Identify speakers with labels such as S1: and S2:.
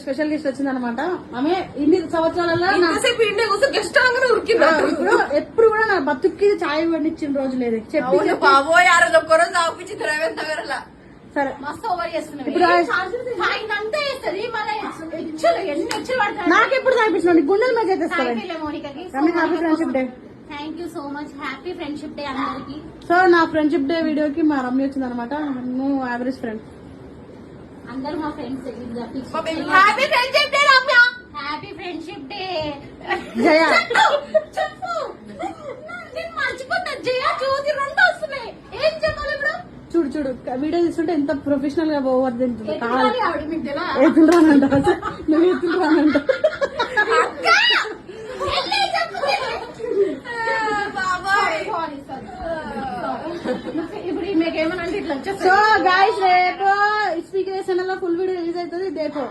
S1: Special guest వచ్చింది అనమాట. ఆమె ఇన్ని సంవత్సరాలలో ఎప్పుడు కూడా నా బతుక్కి చాయ్ పండించిన రోజు లేదు. చెప్పి
S2: బాబోయ్ ఆ రోజు ఒక్కరోజు తాగిపించింది రవేంద్ర నగర్లా.
S1: సరే
S3: మస్తు ఓవర్ చేస్తున్నావు.
S1: నాకెప్పుడు తాగిపించిన గుండెల మీద చేస్తాను. Happy friendship day.
S3: Thank you so much. Happy friendship day అందరికి.
S1: సో నా ఫ్రెండ్షిప్ డే వీడియోకి మా రమ్య వచ్చింది అనమాట. నువ్వు యావరేజ్ ఫ్రెండ్,
S3: అందరు మా friends.
S2: Happy friendship day Ramya.
S3: Happy friendship day
S1: Jaya.
S3: చెప్పు నేను మర్చిపోతా. జయ జ్యోతి రెండు వస్తున్నాయి. ఏం చెప్పాలి ఇప్పుడు?
S1: చూడు చూడు వీడియో తీసుకుంటే ఎంత ప్రొఫెషనల్ గా ఓవర్ తింటుంది.
S3: మీకు
S1: ఎత్తురానంట నువ్వు ఎత్తురానంట.
S3: ఇప్పుడు మీకేమన్నా ఇట్లా
S1: సో గైస్ రేపు స్పీకర్ ఛానల్ లో ఫుల్ వీడియో రిలీజ్ అవుతుంది. దేకో